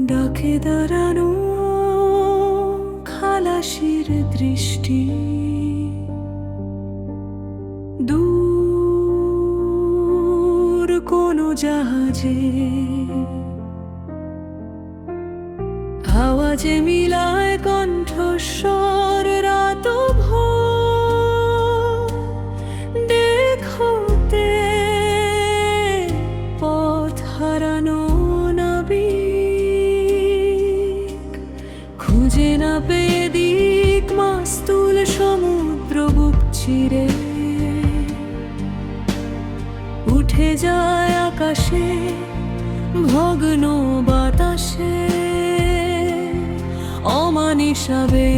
ডাকে দাঁড়ানো খালাসির দৃষ্টি, দূর কোনো জাহাজে আওয়াজে মিলায় কণ্ঠস্বর রাত ভোর। দেখতে পথ হারানো নাবিক, খুঁজে না পেয়ে দিক মাস্তুল সমুদ্র বুক চিরে, উঠে যায় আকাশে ভগ্ন বাতাসে। অমানিসাবে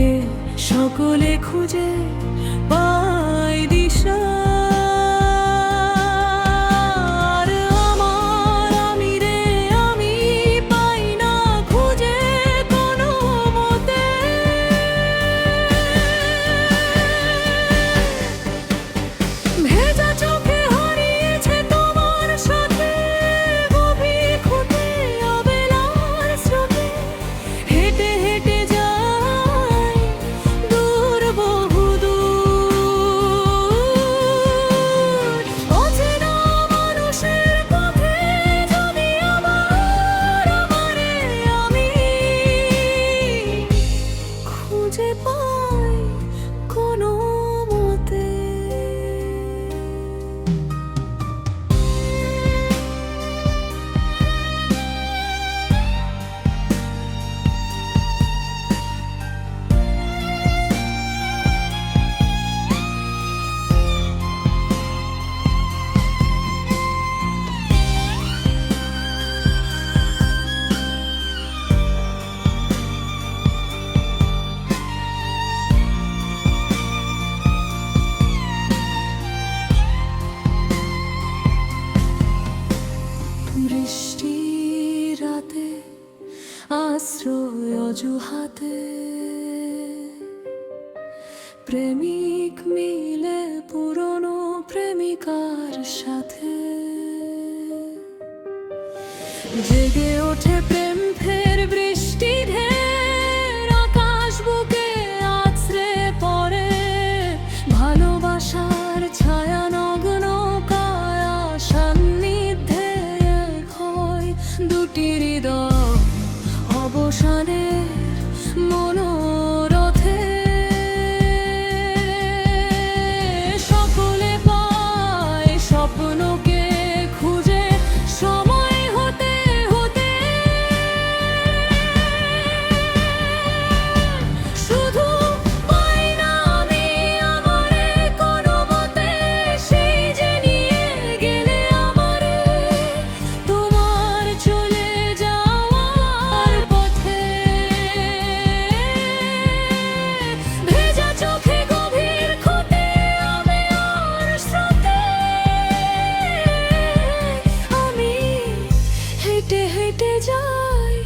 সকলে খুঁজে পায় দিশা। বৃষ্টির রাতে আশ্রয় অজুহাতে প্রেমিক মিলে পুরনো প্রেমিকার সাথে জেগে ওঠে প্রেম ফের। বৃষ্টি ঢের আকাশ বুকে আছড়ে পড়ে, ভালোবাসার ছায়া নগ্ন কায়া সান্নিধ্যে এক হয় দুটি হৃদয় অবসানের মনোরথে। সকলে পায় স্বপ্নকে খুঁজে সময় হতে হতে। শুধু পাই না আমি আমারে কোনো মতে, সেই যে নিয়ে গেলে আমারে তোমার চলে যাওয়ার পথে। ভেজা চোখে গভীর খুঁটে আমি আর স্রোতে, আমি হেঁটে হেঁটে যাই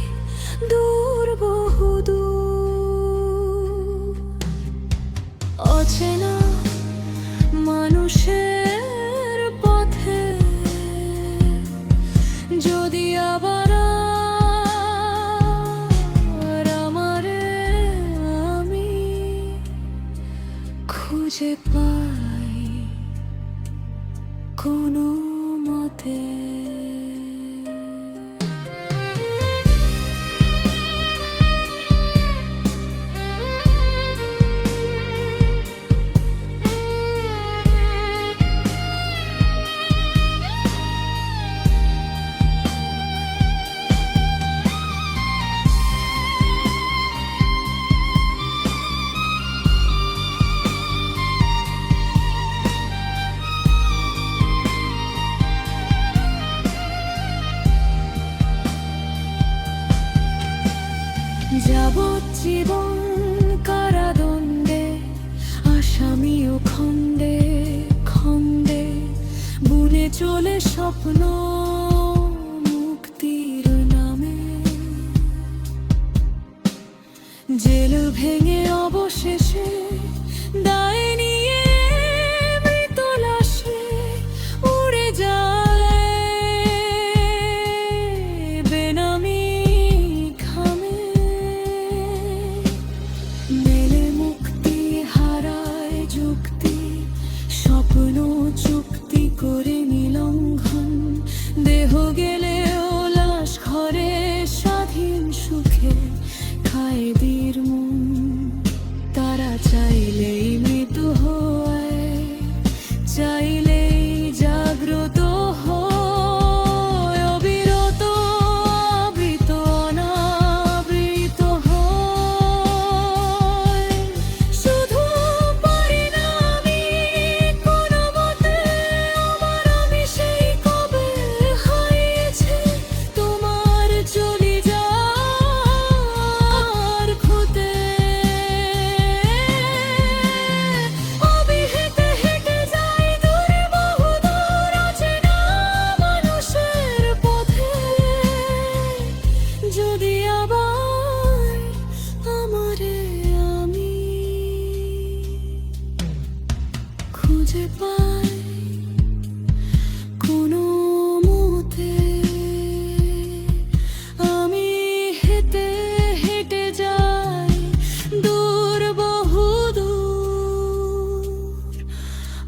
দূর বহুদূর। অচেনা মানুষের পথে যদি আবার আমারে আমি খুঁজে পাই কোনো মতে। যাবজ্জীবন কারাদণ্ডে আসামি ও খণ্ডে খণ্ডে বুনে চলে স্বপ্ন মুক্তির নামে। জেল ভেঙে অবশেষে দায় নিয়ে মৃত লাশে উড়ে যায় বেনামি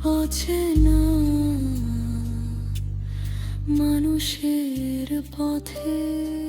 অচেনা মানুষের পথে।